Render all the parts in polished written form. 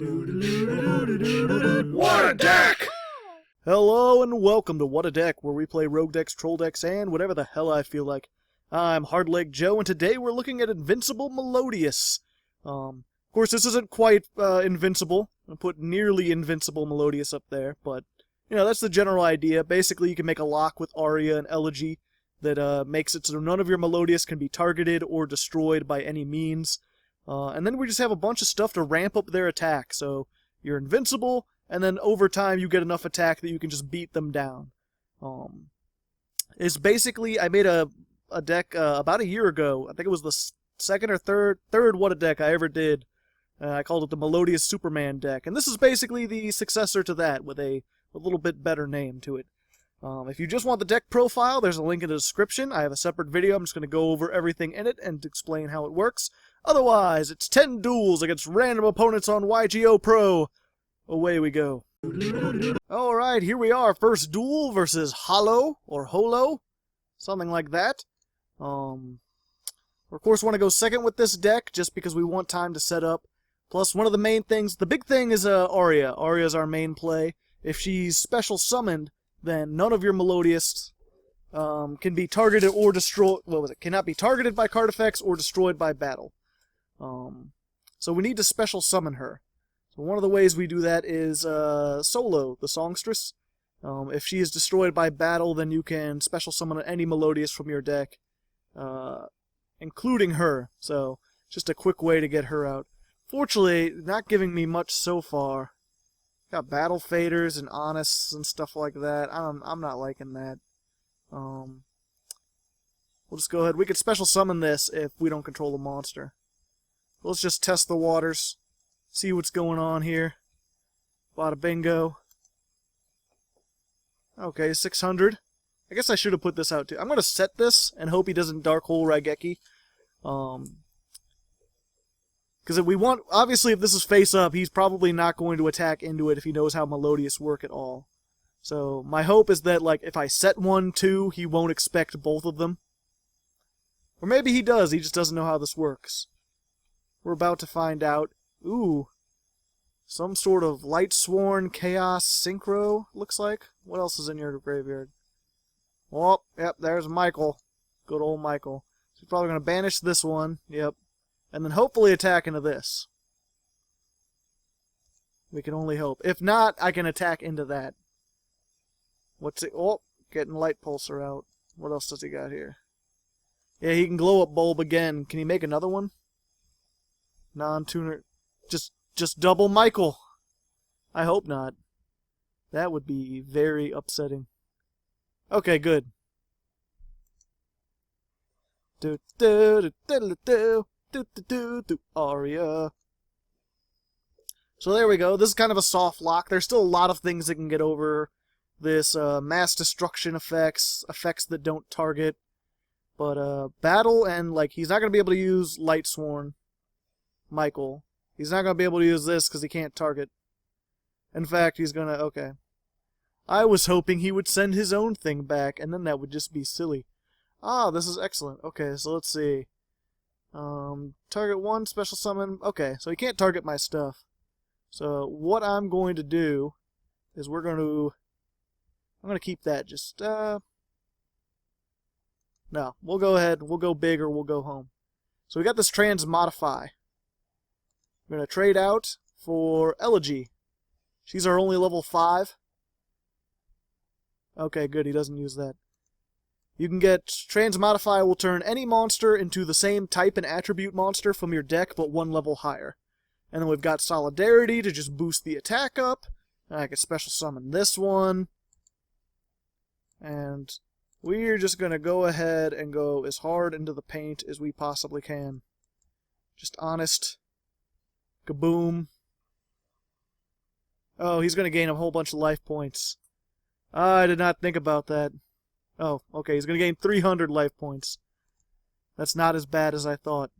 What a deck! Hello and welcome to What a Deck, where we play rogue decks, troll decks, and whatever the hell I feel like. I'm Hardleg Joe, and today we're looking at Invincible Melodious. Of course, this isn't quite invincible. I'll put nearly Invincible Melodious up there, but, you know, that's the general idea. Basically, you can make a lock with Aria and Elegy that makes it so none of your Melodious can be targeted or destroyed by any means. And then we just have a bunch of stuff to ramp up their attack, so you're invincible, and then over time you get enough attack that you can just beat them down. It's basically, I made a deck about a year ago. I think it was the second or third What a Deck I ever did. I called it the Melodious Superman deck, and this is basically the successor to that with a little bit better name to it. If you just want the deck profile, there's a link in the description. I have a separate video. I'm just going to go over everything in it and explain how it works. Otherwise, it's 10 duels against random opponents on YGOPro. Away we go. Alright, here we are. First duel versus Holo, or Holo. Something like that. We of course want to go second with this deck, just because we want time to set up. Plus, one of the main things, the big thing is Aria. Aria is our main play. If she's special summoned, then none of your Melodious can be targeted or destroyed. What was it? Cannot be targeted by card effects or destroyed by battle. So we need to special summon her. So one of the ways we do that is Solo, the songstress. If she is destroyed by battle, then you can special summon any Melodious from your deck, including her. So just a quick way to get her out. Fortunately, not giving me much so far. Got battle faders and honest and stuff like that. I'm not liking that. We'll just go ahead. We could special summon this if we don't control the monster. Let's just test the waters. See what's going on here. Bada bingo. Okay, 600. I guess I should have put this out too. I'm going to set this and hope he doesn't Dark Hole Raigeki. Because if we want, obviously if this is face up, he's probably not going to attack into it if he knows how Melodious work at all. So my hope is that, like, if I set 1, 2, he won't expect both of them. Or maybe he does, he just doesn't know how this works. We're about to find out. Ooh. Some sort of Lightsworn Chaos Synchro, looks like. What else is in your graveyard? Oh, yep, there's Michael. Good old Michael. So he's probably going to banish this one. Yep. And then hopefully attack into this. We can only hope. If not, I can attack into that. What's it? Oh, getting Light Pulsar out. What else does he got here? Yeah, he can Glow Up Bulb again. Can he make another one? Non-tuner. Just double Michael. I hope not. That would be very upsetting. Okay, good. Do do do do do. Aria. So there we go. This is kind of a soft lock. There's still a lot of things that can get over this. Mass destruction effects that don't target. But battle and, like, he's not going to be able to use Lightsworn Michael. He's not going to be able to use this because he can't target. In fact, he's going to... Okay. I was hoping he would send his own thing back, and then that would just be silly. Ah, this is excellent. Okay, so let's see. Target 1, special summon. Okay, so he can't target my stuff. So what I'm going to do is I'm going to keep that. Just, no, we'll go ahead. We'll go big or we'll go home. So we got this Transmodify. We're going to trade out for Elegy. She's our only level 5. Okay, good. He doesn't use that. You can get Transmodify will turn any monster into the same type and attribute monster from your deck, but 1 level higher. And then we've got Solidarity to just boost the attack up. And I can special summon this one. And we're just going to go ahead and go as hard into the paint as we possibly can. Just honest. Kaboom. Oh, he's going to gain a whole bunch of life points. I did not think about that. Oh, okay, he's going to gain 300 life points. That's not as bad as I thought.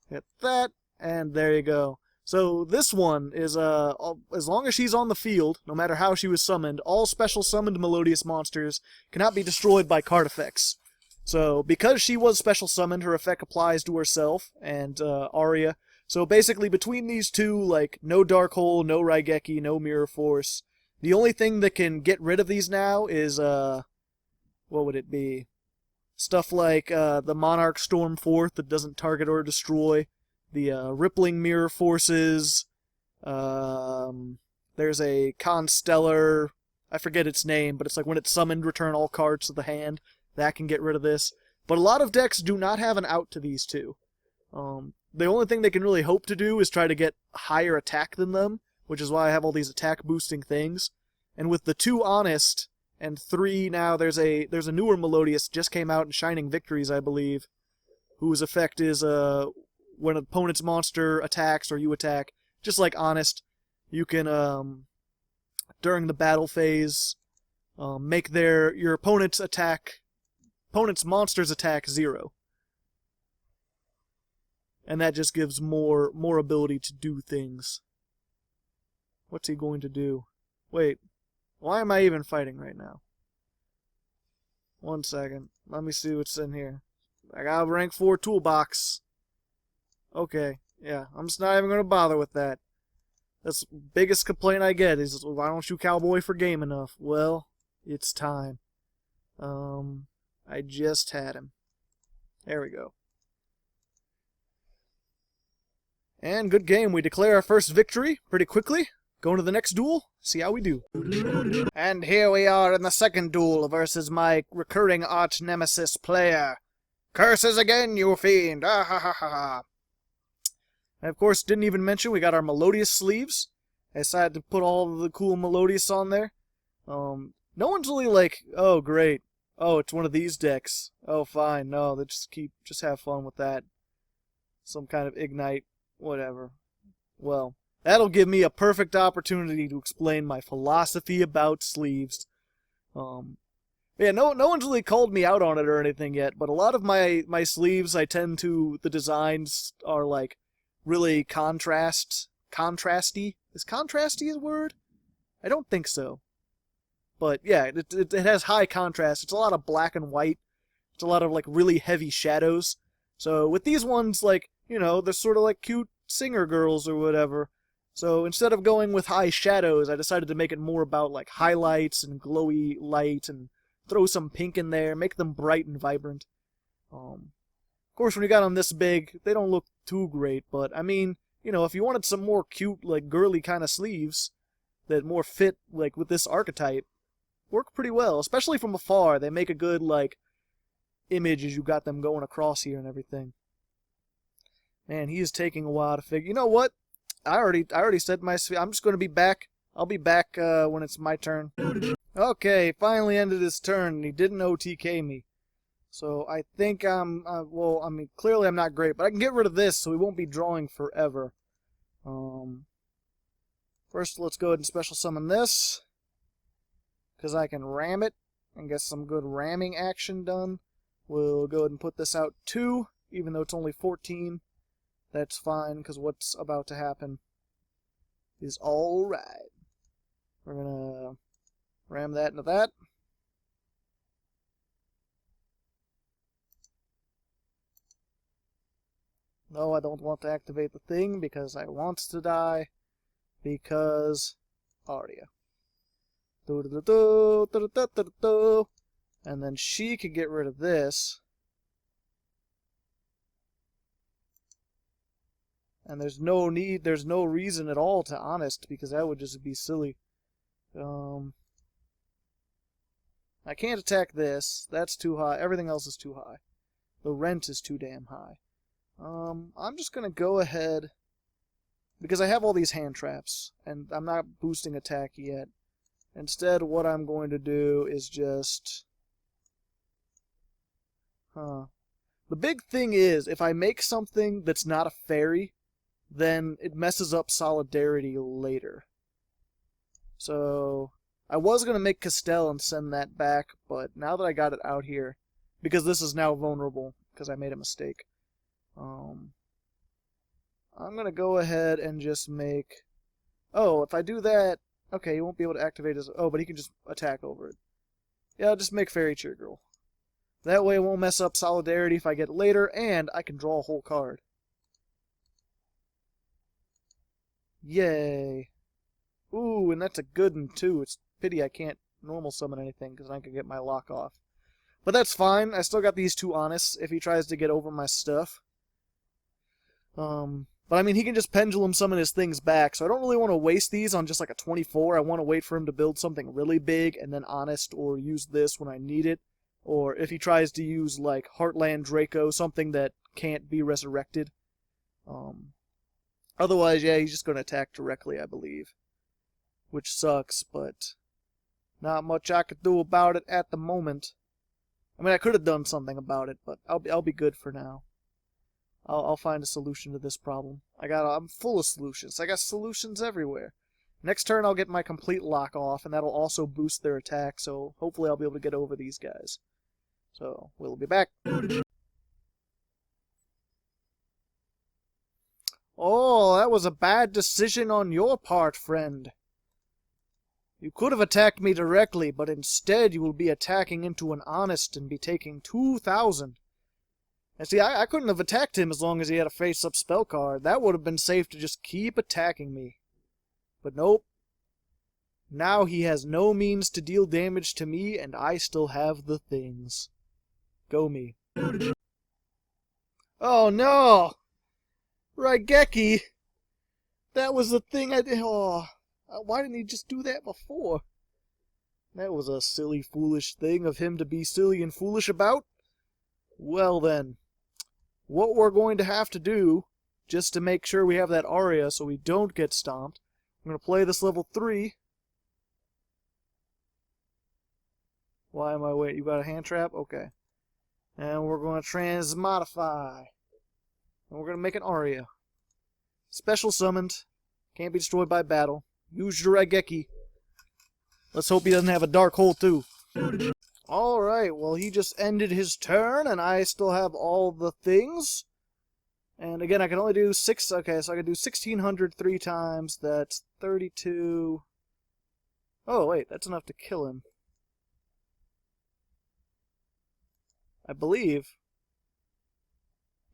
Hit that, and there you go. So this one is, as long as she's on the field, no matter how she was summoned, all special summoned Melodious monsters cannot be destroyed by card effects. So because she was special summoned, her effect applies to herself and Aria. So basically, between these two, like, no Dark Hole, no Raigeki, no Mirror Force, the only thing that can get rid of these now is, what would it be? Stuff like the Monarch Stormforth that doesn't target or destroy, the Rippling Mirror Forces, there's a Constellar, I forget its name, but it's like when it's summoned, return all cards to the hand. That can get rid of this. But a lot of decks do not have an out to these two. The only thing they can really hope to do is try to get higher attack than them, which is why I have all these attack boosting things. And with the 2 Honest, and 3 now, there's a newer Melodious, just came out in Shining Victories, I believe, whose effect is when an opponent's monster attacks or you attack, just like Honest, you can, during the battle phase, make your opponent's monster's attack 0. And that just gives more ability to do things. What's he going to do? Wait. Why am I even fighting right now? 1 second. Let me see what's in here. I got a rank 4 toolbox. Okay. Yeah, I'm just not even going to bother with that. That's the biggest complaint I get is, why don't you cowboy for game enough? Well, it's time. I just had him. There we go. And good game. We declare our first victory pretty quickly. Going to the next duel, see how we do. And here we are in the second duel versus my recurring arch nemesis player. Curses again, you fiend! Ah ha ha ha ha! And of course, didn't even mention we got our Melodious sleeves. I decided to put all of the cool Melodious on there. No one's really like, oh great, oh it's one of these decks. Oh fine, no, they just have fun with that. Some kind of Igknight, whatever. Well, that'll give me a perfect opportunity to explain my philosophy about sleeves. Yeah, no one's really called me out on it or anything yet, but a lot of my sleeves, the designs are like really contrasty. Is contrasty a word? I don't think so. But yeah, it has high contrast. It's a lot of black and white. It's a lot of like really heavy shadows. So with these ones, like, you know, they're sort of like cute singer girls or whatever. So instead of going with high shadows, I decided to make it more about like highlights and glowy light and throw some pink in there, make them bright and vibrant. Of course, when you got them this big, they don't look too great, but I mean, you know, if you wanted some more cute, like girly kind of sleeves that more fit like with this archetype, work pretty well, especially from afar. They make a good like image as you got them going across here and everything. Man, he is taking a while to figure. You know what? I already said my. I'm just going to be back. I'll be back when it's my turn. Okay, finally ended his turn, and he didn't OTK me. So I think well, I mean, clearly I'm not great, but I can get rid of this, so we won't be drawing forever. First, let's go ahead and special summon this, because I can ram it and get some good ramming action done. We'll go ahead and put this out 2, even though it's only 14. That's fine, because what's about to happen is alright. We're gonna ram that into that. No, I don't want to activate the thing, because I want to die. Because Aria. And then she could get rid of this. And there's no reason at all to Honest, because that would just be silly. I can't attack this. That's too high. Everything else is too high. The rent is too damn high. I'm just gonna go ahead, because I have all these hand traps, and I'm not boosting attack yet. Instead, what I'm going to do is just... The big thing is, if I make something that's not a fairy, then it messes up Solidarity later. So, I was going to make Castell and send that back, but now that I got it out here, because this is now vulnerable, because I made a mistake, I'm going to go ahead and just make... Oh, if I do that... Okay, he won't be able to activate his... Oh, but he can just attack over it. Yeah, I'll just make Fairy Cheer Girl. That way it won't mess up Solidarity if I get it later, and I can draw a whole card. Yay. Ooh, and that's a good one, too. It's a pity I can't normal summon anything, because I can get my lock off. But that's fine. I still got these two Honest if he tries to get over my stuff. But I mean, he can just Pendulum summon his things back, so I don't really want to waste these on just like a 24. I want to wait for him to build something really big and then Honest, or use this when I need it. Or if he tries to use like Heartland Draco, something that can't be resurrected. Otherwise, yeah, he's just going to attack directly, I believe. Which sucks, but not much I could do about it at the moment. I mean, I could have done something about it, but I'll be good for now. I'll find a solution to this problem. I'm full of solutions. I got solutions everywhere. Next turn, I'll get my complete lock off, and that'll also boost their attack, so hopefully I'll be able to get over these guys. So, we'll be back. Oh, that was a bad decision on your part, friend. You could have attacked me directly, but instead you will be attacking into an Honest and be taking 2,000. And see, I couldn't have attacked him as long as he had a face-up spell card. That would have been safe to just keep attacking me. But nope. Now he has no means to deal damage to me, and I still have the things. Go me. Oh no! Raigeki! That was the thing I did. Oh, why didn't he just do that before? That was a silly, foolish thing of him to be silly and foolish about. Well then. What we're going to have to do, just to make sure we have that Aria so we don't get stomped, I'm going to play this level 3. Why am I waiting? You got a hand trap? Okay. And we're going to transmodify. And we're going to make an Aria. Special summoned. Can't be destroyed by battle. Use your Raigeki. Let's hope he doesn't have a dark hole too. Alright, well he just ended his turn, and I still have all the things. And again, I can only do 6, okay, so I can do 1,600 3 times, that's 32. Oh wait, that's enough to kill him. I believe.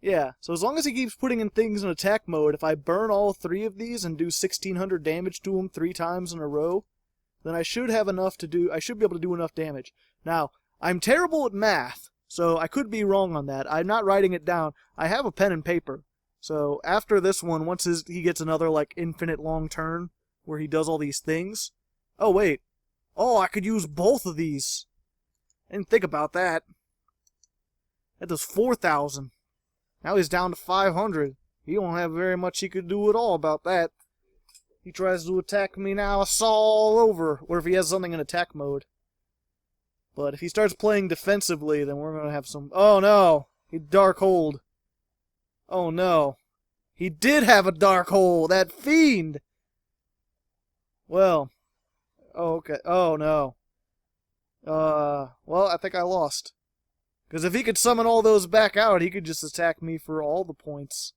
Yeah, so as long as he keeps putting in things in attack mode, if I burn all 3 of these and do 1,600 damage to him 3 times in a row, then I should have enough to do, I should be able to do enough damage. Now, I'm terrible at math, so I could be wrong on that. I'm not writing it down. I have a pen and paper. So after this one, once he gets another, like, infinite long turn, where he does all these things. Oh, wait. Oh, I could use both of these. I didn't think about that. That does 4,000. Now he's down to 500. He don't have very much he could do at all about that. He tries to attack me now, it's all over. Or if he has something in attack mode. But if he starts playing defensively, then we're going to have some... Oh no! He dark hold. Oh no. He did have a dark hole! That fiend! Well. Oh, okay. Oh no. Well, I think I lost. Because if he could summon all those back out, he could just attack me for all the points.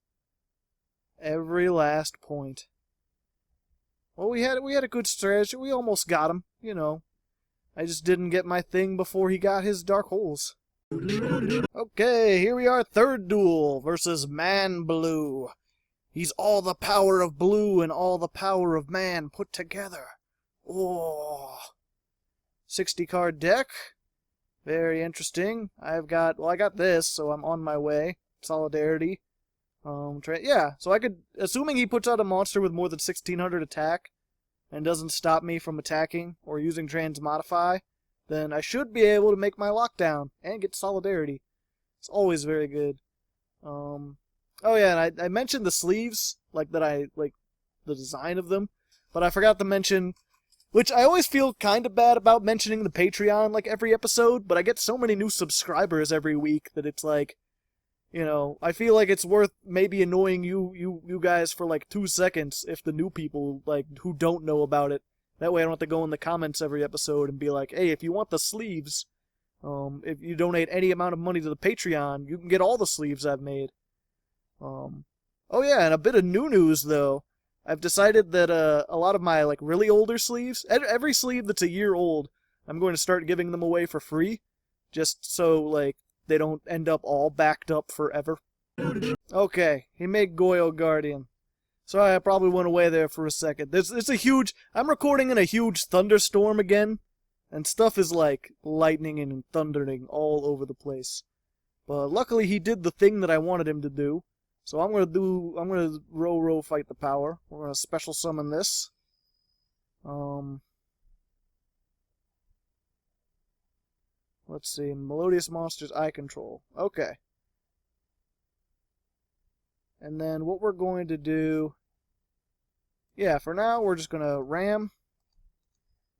Every last point. Well, we had a good strategy. We almost got him, you know. I just didn't get my thing before he got his dark holes. Okay, here we are, third duel versus Man Blue. He's all the power of blue and all the power of man put together. Oh. 60 card deck. Very interesting. I got this, so I'm on my way. Solidarity. Yeah, so I could, assuming he puts out a monster with more than 1,600 attack, and doesn't stop me from attacking or using Transmodify, then I should be able to make my lockdown and get Solidarity. It's always very good. Oh yeah, and I mentioned the sleeves, like the design of them, but I forgot to mention, which I always feel kind of bad about mentioning the Patreon like every episode, but I get so many new subscribers every week that it's like, you know, I feel like it's worth maybe annoying you guys for like 2 seconds if the new people, like, who don't know about it. That way I don't have to go in the comments every episode and be like, hey, if you want the sleeves, if you donate any amount of money to the Patreon, you can get all the sleeves I've made. Oh yeah, and a bit of new news though. I've decided that a lot of my like really older sleeves, every sleeve that's a year old, I'm going to start giving them away for free, just so like they don't end up all backed up forever. Okay, he made Goyle Guardian. Sorry, I probably went away there for a second. It's a huge... I'm recording in a huge thunderstorm again, and stuff is like lightning and thundering all over the place. But luckily he did the thing that I wanted him to do. So I'm gonna row fight the power. We're gonna special summon this. Let's see, Melodious Monsters Eye Control. Okay. And then what we're going to do... Yeah, for now, we're just going to ram.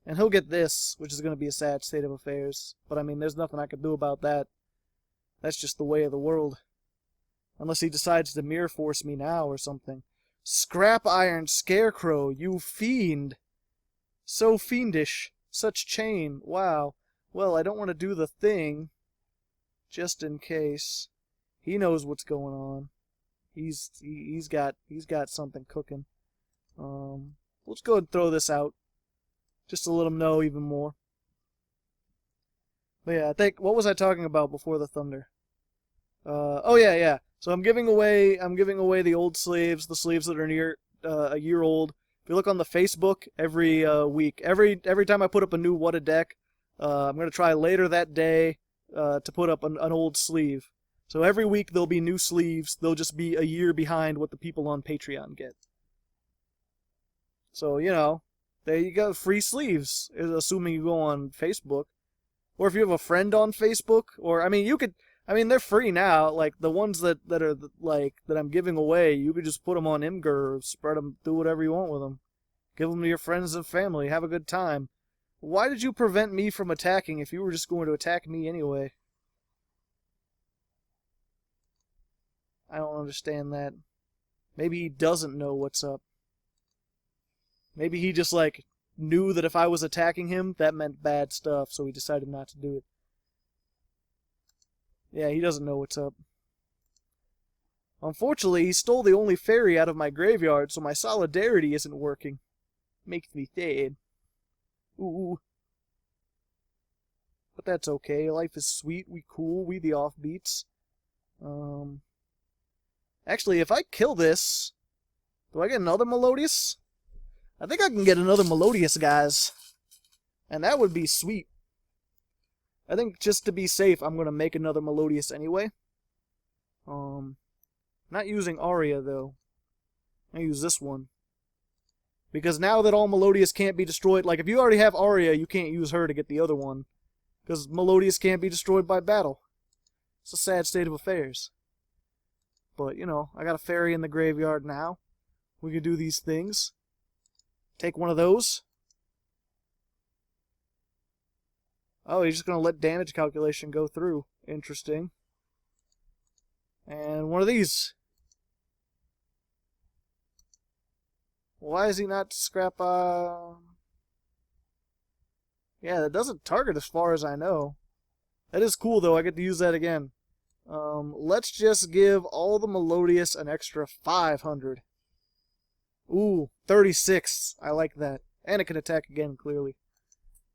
And he'll get this, which is going to be a sad state of affairs. But, I mean, there's nothing I can do about that. That's just the way of the world. Unless he decides to mirror force me now or something. Scrap Iron Scarecrow, you fiend! So fiendish. Such chain. Wow. Well, I don't want to do the thing. Just in case. He knows what's going on. He's got something cooking. Let's go ahead and throw this out, just to let him know even more. But yeah, I think, what was I talking about before the thunder? Oh yeah. So I'm giving away the old sleeves, the sleeves that are near a year old. If you look on the Facebook, every week, every time I put up a new What a Deck, I'm gonna try later that day to put up an old sleeve. So every week there'll be new sleeves. They'll just be a year behind what the people on Patreon get. So, you know, there you go, free sleeves, assuming you go on Facebook. Or if you have a friend on Facebook, or, I mean, they're free now. Like, the ones that I'm giving away, you could just put them on Imgur, spread them, do whatever you want with them. Give them to your friends and family, have a good time. Why did you prevent me from attacking if you were just going to attack me anyway? I don't understand that. Maybe he doesn't know what's up. Maybe he just, like, knew that if I was attacking him, that meant bad stuff, so he decided not to do it. Yeah, he doesn't know what's up. Unfortunately, he stole the only fairy out of my graveyard, so my solidarity isn't working. Makes me sad. Ooh. But that's okay. Life is sweet. We cool. We the offbeats. Actually, if I kill this, do I get another Melodious? I think I can get another Melodious, guys. And that would be sweet. I think just to be safe, I'm going to make another Melodious anyway. Not using Aria, though. I use this one. Because now that all Melodious can't be destroyed, like if you already have Aria, you can't use her to get the other one. Because Melodious can't be destroyed by battle. It's a sad state of affairs. But, you know, I got a fairy in the graveyard now. We can do these things. Take one of those. Oh, he's just going to let damage calculation go through. Interesting. And one of these. Why is he not scrap... Yeah, that doesn't target as far as I know. That is cool, though. I get to use that again. Let's just give all the Melodious an extra 500. Ooh, 36. I like that. And it can attack again, clearly.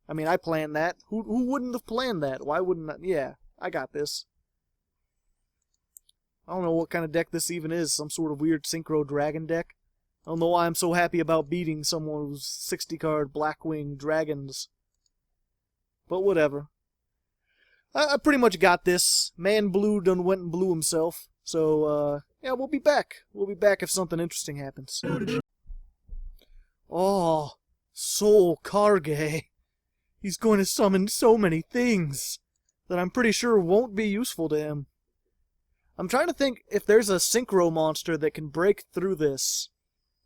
I mean, I planned that. Who wouldn't have planned that? Why wouldn't I? Yeah, I got this. I don't know what kind of deck this even is. Some sort of weird Synchro Dragon deck. I don't know why I'm so happy about beating someone who's 60-card Blackwing Dragons. But whatever. I pretty much got this. Man Blue done went and blew himself. So, yeah, we'll be back. We'll be back if something interesting happens. Oh, Soul Karge. He's going to summon so many things that I'm pretty sure won't be useful to him. I'm trying to think if there's a Synchro monster that can break through this.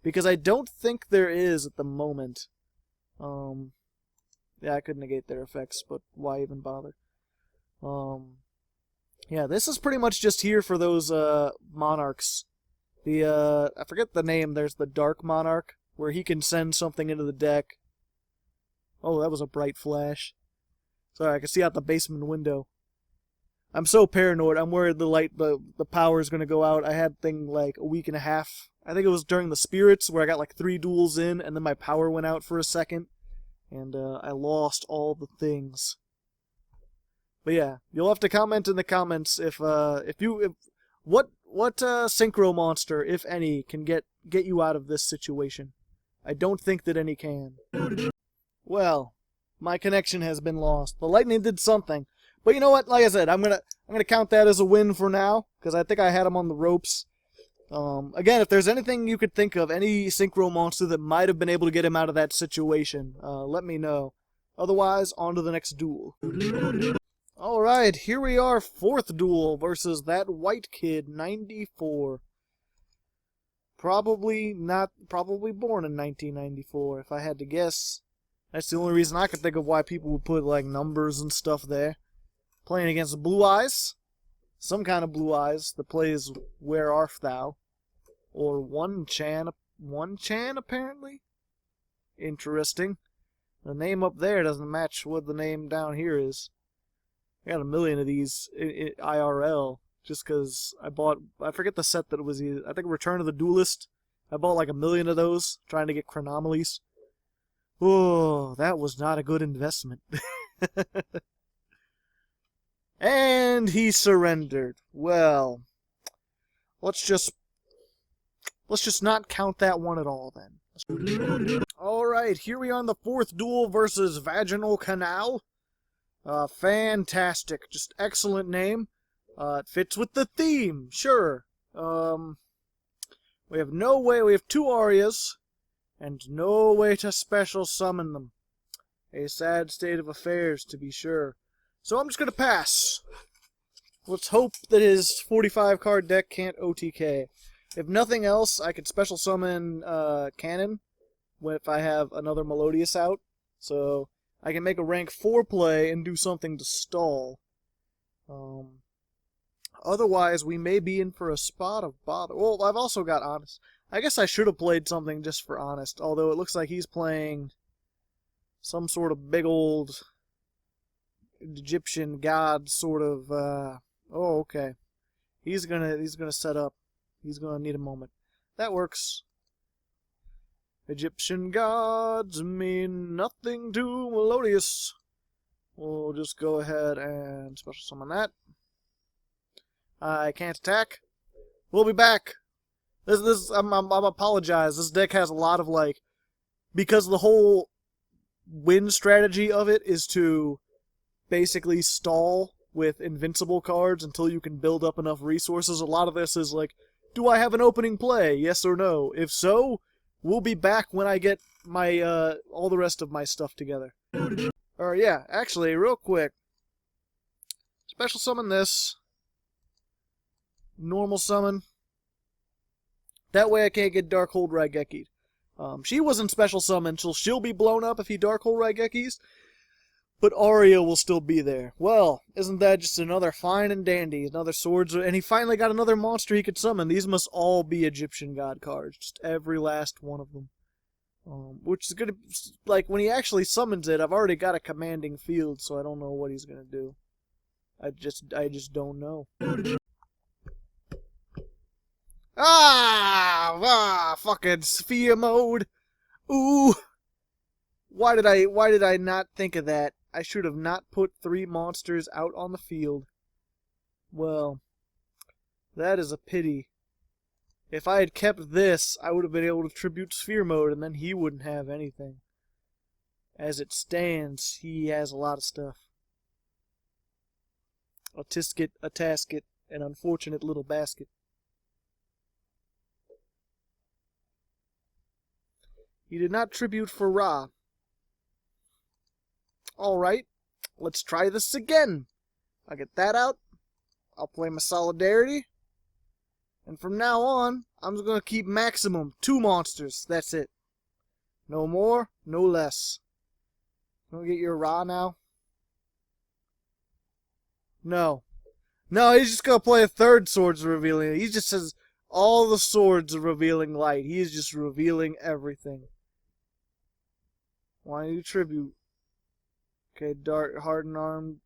Because I don't think there is at the moment. Yeah, I could negate their effects, but why even bother? Yeah, this is pretty much just here for those, Monarchs. I forget the name, there's the Dark Monarch, where he can send something into the deck. Oh, that was a bright flash. Sorry, I can see out the basement window. I'm so paranoid, I'm worried the power is gonna go out. I had thing like a week and a half. I think it was during the Spirits, where I got like 3 duels in, and then my power went out for a second. And, I lost all the things. But yeah, you'll have to comment in the comments if what What Synchro monster, if any, can get you out of this situation? I don't think that any can. Well, my connection has been lost. The lightning did something. But you know what? Like I said, I'm gonna count that as a win for now, because I think I had him on the ropes. Again, if there's anything you could think of, any Synchro monster that might have been able to get him out of that situation, let me know. Otherwise, on to the next duel. Alright, here we are, 4th duel versus that white kid, 94. Probably born in 1994, if I had to guess. That's the only reason I could think of why people would put, like, numbers and stuff there. Playing against Blue Eyes. Some kind of Blue Eyes that plays Where Art Thou? Or One Chan, apparently? Interesting. The name up there doesn't match what the name down here is. I got a million of these IRL, just because I forget the set that it was, I think Return of the Duelist. I bought like a million of those, trying to get Chronomalies. Oh, that was not a good investment. And he surrendered. Well, let's just not count that one at all then. Alright, here we are on the 4th duel versus Vaginal Canal. Fantastic. Just excellent name. It fits with the theme, sure. We have 2 Arias, and no way to special summon them. A sad state of affairs, to be sure. So I'm just going to pass. Let's hope that his 45-card deck can't OTK. If nothing else, I could special summon Cannon if I have another Melodious out. So I can make a rank 4 play and do something to stall. Otherwise, we may be in for a spot of bother. Well, I've also got Honest. I guess I should have played something just for Honest, although it looks like he's playing some sort of big old Egyptian god sort of, oh, okay. He's gonna set up. He's gonna need a moment. That works. Egyptian gods mean nothing to Melodious. We'll just go ahead and special summon that. I can't attack. We'll be back. I'm apologize. This deck has a lot of, like, because the whole win strategy of it is to basically stall with invincible cards until you can build up enough resources. A lot of this is like, do I have an opening play? Yes or no? If so, we'll be back when I get my all the rest of my stuff together. Or yeah, actually, real quick. Special summon this. Normal summon. That way I can't get Darkhold Raigeki'd. She wasn't special summoned, so she'll be blown up if he Darkhold Raigeki's. But Aria will still be there. Well, isn't that just another fine and dandy? Another swords, and he finally got another monster he could summon. These must all be Egyptian god cards. Just every last one of them. Which is gonna, like, when he actually summons it, I've already got a commanding field, so I don't know what he's gonna do. I just don't know. Fucking sphere mode. Ooh. Why did I not think of that? I should have not put 3 monsters out on the field. Well, that is a pity. If I had kept this, I would have been able to tribute sphere mode, and then he wouldn't have anything. As it stands, he has a lot of stuff. A tisket, a tasket, an unfortunate little basket. He did not tribute for Ra. Alright, let's try this again. I'll get that out. I'll play my Solidarity. And from now on, I'm just going to keep maximum 2 monsters. That's it. No more, no less. Can we get your Ra now? No. No, he's just going to play a 3rd Swords Revealing. He just says all the swords are revealing light. He is just revealing everything. Why do you tribute? Okay, Hardened Arm,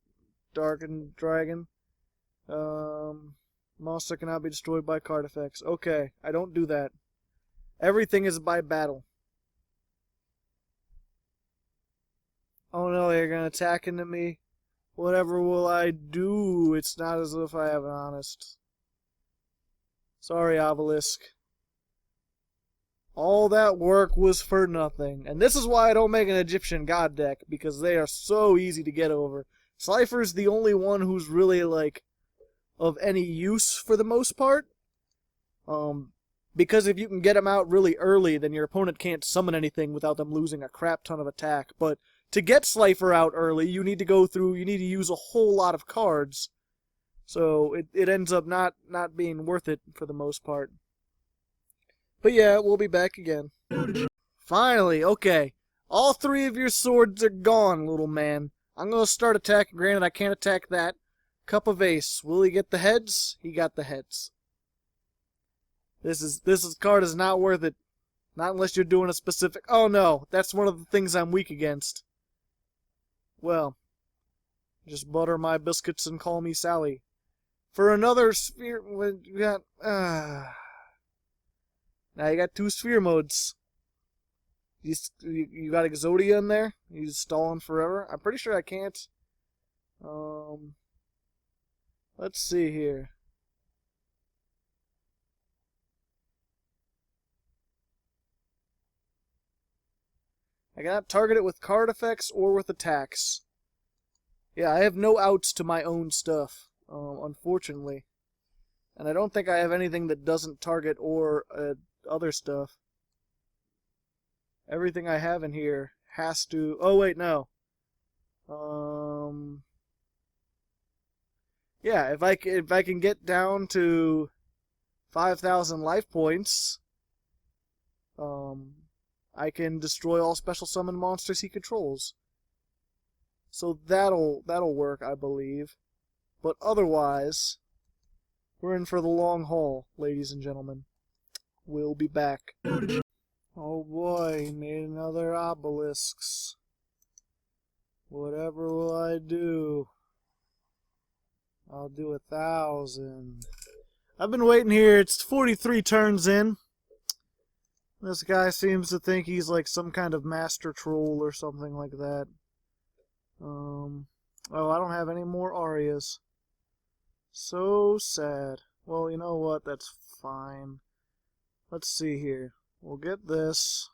Darkened Dragon. Monster cannot be destroyed by card effects. Okay, I don't do that. Everything is by battle. Oh no, they're gonna attack into me. Whatever will I do? It's not as if I have an Honest. Sorry, Obelisk. All that work was for nothing. And this is why I don't make an Egyptian god deck, because they are so easy to get over. Slifer's the only one who's really, like, of any use for the most part. Because if you can get him out really early, then your opponent can't summon anything without them losing a crap ton of attack. But to get Slifer out early, you need to use a whole lot of cards. So it ends up not being worth it for the most part. But yeah, we'll be back again. Finally, okay. All 3 of your swords are gone, little man. I'm gonna start attacking. Granted, I can't attack that. Cup of Ace. Will he get the heads? He got the heads. This card is not worth it. Not unless you're doing a specific... Oh no, that's one of the things I'm weak against. Well, just butter my biscuits and call me Sally. For another sphere... We got... Now you got 2 sphere modes. You got Exodia in there? He's stalling forever? I'm pretty sure I can't. Let's see here. I cannot target it with card effects or with attacks. Yeah, I have no outs to my own stuff, unfortunately. And I don't think I have anything that doesn't target or other stuff. Everything I have in here has to... Oh, wait, no. Yeah, if I can get down to 5,000 life points, I can destroy all special summon monsters he controls. So that'll work, I believe. But otherwise, we're in for the long haul, ladies and gentlemen. We'll be back. Oh boy, he made another obelisks. Whatever will I do? I'll do 1,000. I've been waiting here. It's 43 turns in. This guy seems to think he's like some kind of master troll or something like that. Oh, I don't have any more Arias. So sad. Well, you know what? That's fine. Let's see here. We'll get this.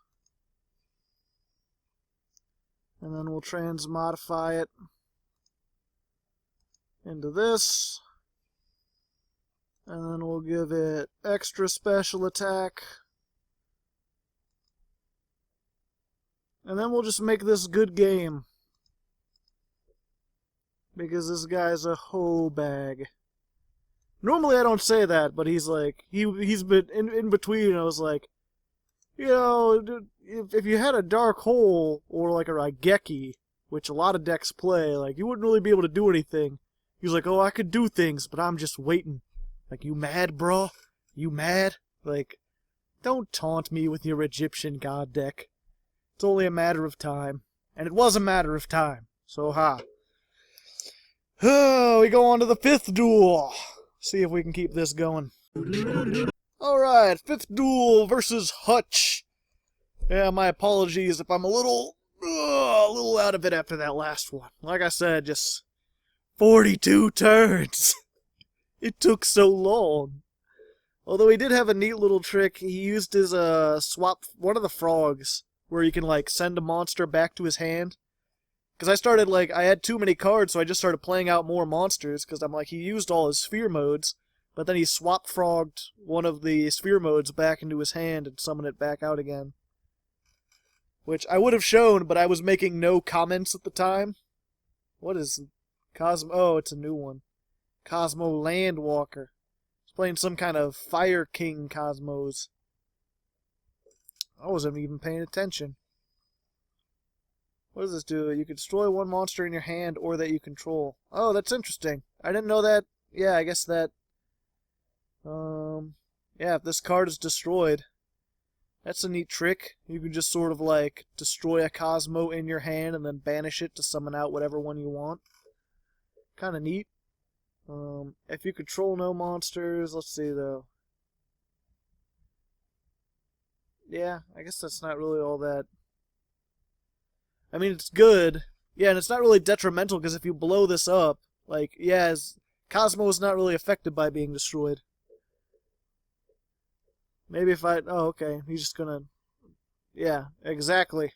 And then we'll transmodify it into this. And then we'll give it extra special attack. And then we'll just make this good game. Because this guy's a hoe bag. Normally I don't say that, but he's like, he's been in between, and I was like, you know, if you had a dark hole, or like a Raigeki, which a lot of decks play, like, you wouldn't really be able to do anything. He was like, oh, I could do things, but I'm just waiting. Like, you mad, bro? You mad? Like, don't taunt me with your Egyptian god deck. It's only a matter of time. And it was a matter of time. So, ha. Oh, we go on to the 5th duel. See if we can keep this going. Alright, 5th duel versus Hutch. Yeah, my apologies if I'm a little out of it after that last one. Like I said, just 42 turns. It took so long. Although he did have a neat little trick. He used his swap, one of the frogs, where you can like send a monster back to his hand. Because I started like, I had too many cards, so I just started playing out more monsters, because I'm like, he used all his sphere modes, but then he swap frogged one of the sphere modes back into his hand and summoned it back out again. Which I would have shown, but I was making no comments at the time. What is Kozmo? Oh, it's a new one. Kozmo Landwalker. He's playing some kind of Fire King Cosmos. I wasn't even paying attention. What does this do? You can destroy one monster in your hand or that you control. Oh, that's interesting. I didn't know that. Yeah, I guess that... yeah, if this card is destroyed, that's a neat trick. You can just sort of like destroy a Kozmo in your hand and then banish it to summon out whatever one you want. Kind of neat. If you control no monsters, let's see though. Yeah, I guess that's not really all that... I mean, it's good. Yeah, and it's not really detrimental, because if you blow this up, like, yeah, Kozmo is not really affected by being destroyed. Maybe if I... Oh, okay. He's just gonna... Yeah, exactly.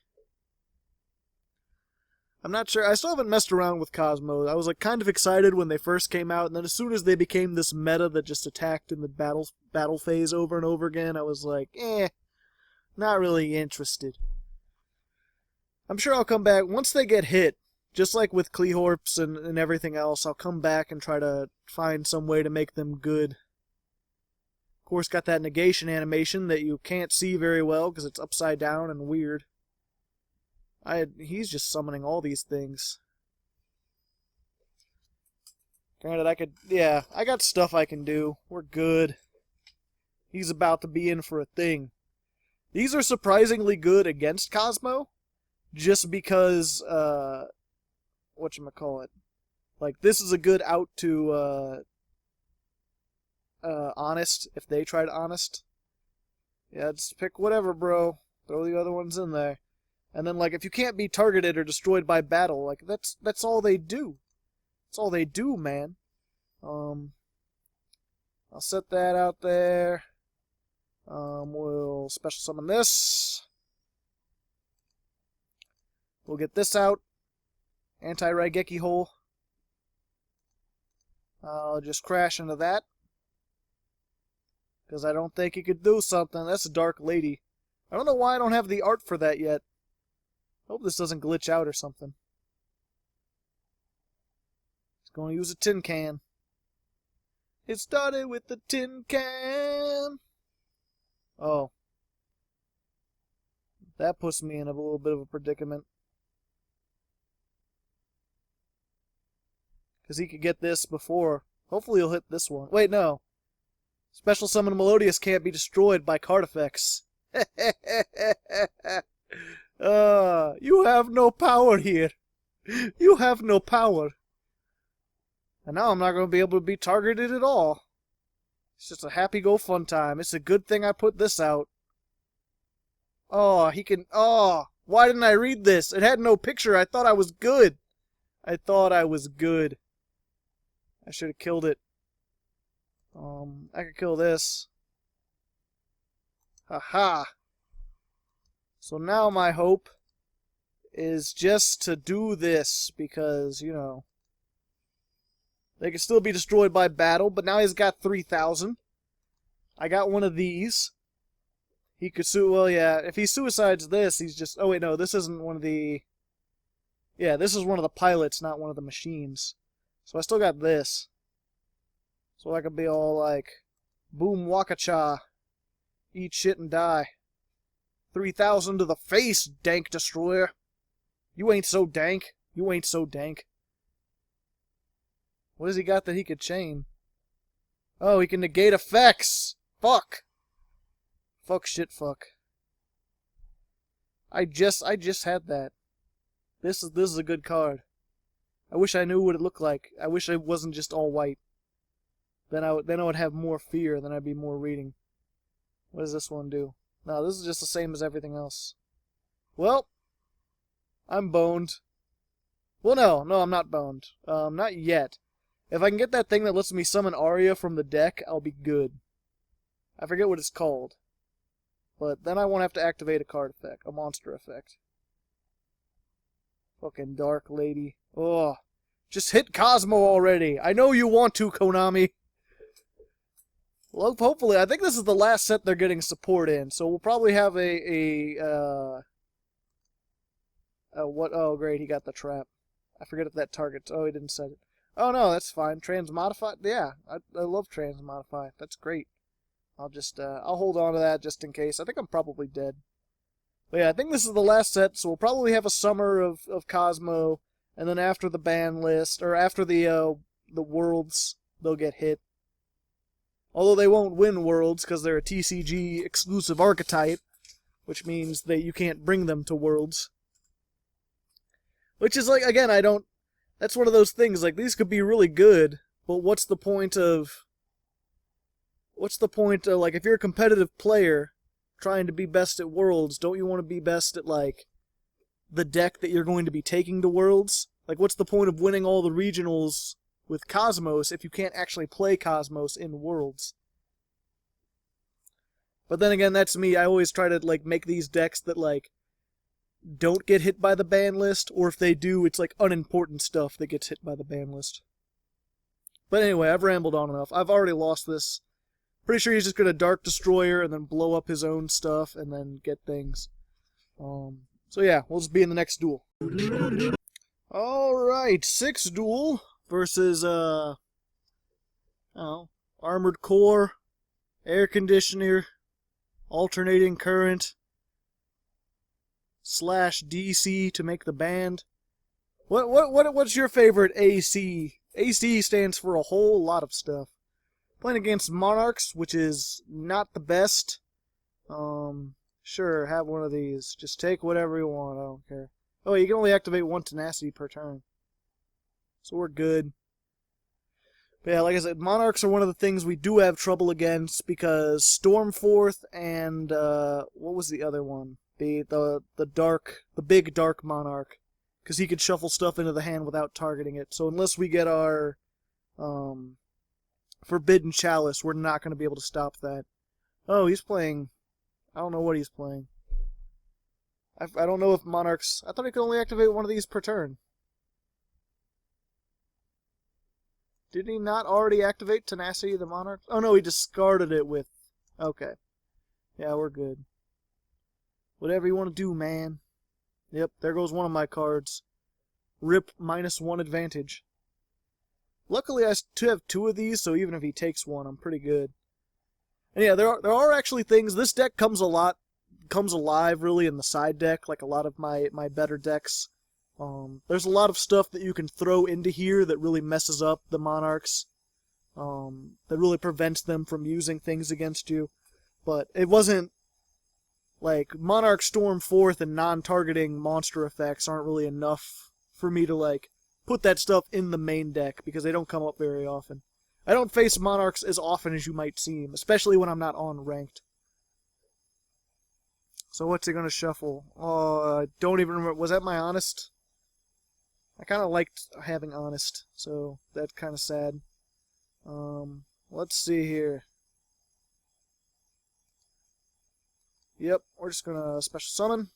I'm not sure. I still haven't messed around with Kozmo. I was like kind of excited when they first came out, and then as soon as they became this meta that just attacked in the battle phase over and over again, I was like, not really interested. I'm sure I'll come back once they get hit, just like with Cleehorps and everything else. I'll come back and try to find some way to make them good. Of course, got that negation animation that you can't see very well because it's upside down and weird. He's just summoning all these things. Granted, I got stuff I can do. We're good. He's about to be in for a thing. These are surprisingly good against Kozmo, just because, whatchamacallit. Like, this is a good out to, Honest, if they tried Honest. Yeah, just pick whatever, bro. Throw the other ones in there. And then, like, if you can't be targeted or destroyed by battle, like, that's all they do. That's all they do, man. I'll set that out there. We'll special summon this. We'll get this out. Anti-Raigeki hole. I'll just crash into that. Because I don't think he could do something. That's a Dark Lady. I don't know why I don't have the art for that yet. Hope this doesn't glitch out or something. He's going to use a tin can. It started with the tin can. Oh. That puts me in a little bit of a predicament. Because he could get this before. Hopefully he'll hit this one. Wait, no. Special Summon Melodious can't be destroyed by card effects. You have no power here. You have no power. And now I'm not going to be able to be targeted at all. It's just a happy go fun time. It's a good thing I put this out. Oh, he can... Oh, why didn't I read this? It had no picture. I thought I was good. I thought I was good. I should have killed it. I could kill this. Haha. So now my hope is just to do this because, you know, they can still be destroyed by battle, but now he's got 3,000. I got one of these. He could well, yeah, if he suicides this, he's just... Oh, wait, no, this isn't one of the... Yeah, this is one of the pilots, not one of the machines. So I still got this. So I could be all like, boom waka-cha, eat shit and die. 3,000 to the face, dank destroyer. You ain't so dank. You ain't so dank. What has he got that he could chain? Oh, he can negate effects. Fuck. Fuck shit fuck. I just had that. This is a good card. I wish I knew what it looked like. I wish it wasn't just all white. Then I would have more fear, then I'd be more reading. What does this one do? No, this is just the same as everything else. Well, I'm boned. Well, no, I'm not boned. Not yet. If I can get that thing that lets me summon Aria from the deck, I'll be good. I forget what it's called. But then I won't have to activate a card effect, a monster effect. Fucking Dark Lady. Oh, just hit Kozmo already. I know you want to, Konami. Well, hopefully, I think this is the last set they're getting support in, so we'll probably have what? Oh, great, he got the trap. I forget if that targets. Oh, he didn't set it. Oh no, that's fine. Transmodify. Yeah, I love Transmodify. That's great. I'll hold on to that just in case. I think I'm probably dead. But yeah, I think this is the last set, so we'll probably have a summer of Kozmo, and then after the ban list or after the worlds, they'll get hit. Although they won't win Worlds because they're a TCG exclusive archetype, which means that you can't bring them to Worlds. Which is like, again, that's one of those things, like, these could be really good, but what's the point of, like, if you're a competitive player trying to be best at Worlds, don't you want to be best at, like, the deck that you're going to be taking to Worlds? Like, what's the point of winning all the regionals with Kozmos if you can't actually play Kozmos in Worlds? But then again, that's me. I always try to like make these decks that like don't get hit by the ban list, or if they do, it's like unimportant stuff that gets hit by the ban list. But anyway, I've rambled on enough. I've already lost this. Pretty sure he's just gonna Dark Destroyer and then blow up his own stuff and then get things. So yeah, we'll just be in the next duel. Alright, 6 duel versus, Armored Core, Air Conditioner, Alternating Current, /DC to make the band. What's your favorite AC? AC stands for a whole lot of stuff. Playing against Monarchs, which is not the best. Sure, have one of these. Just take whatever you want, I don't care. Oh, you can only activate 1 tenacity per turn. So we're good. But yeah, like I said, Monarchs are one of the things we do have trouble against because Stormforth and what was the other one? The big dark Monarch, because he could shuffle stuff into the hand without targeting it. So unless we get our Forbidden Chalice, we're not going to be able to stop that. Oh, he's playing. I don't know what he's playing. I don't know if Monarchs. I thought he could only activate 1 of these per turn. Did he not already activate Tenacity of the Monarch? Oh no, he discarded it with... Okay. Yeah, we're good. Whatever you want to do, man. Yep, there goes one of my cards. Rip -1 advantage. Luckily, I have 2 of these, so even if he takes 1, I'm pretty good. And yeah, there are actually things... This deck comes alive, really, in the side deck, like a lot of my better decks. There's a lot of stuff that you can throw into here that really messes up the Monarchs. That really prevents them from using things against you. But it wasn't... Like, Monarch Stormforth and non-targeting monster effects aren't really enough for me to, like, put that stuff in the main deck, because they don't come up very often. I don't face Monarchs as often as you might seem, especially when I'm not on ranked. So what's he gonna shuffle? Oh, I don't even remember. Was that my Honest? I kind of liked having Honest, so that's kind of sad. Let's see here. Yep, we're just gonna special summon.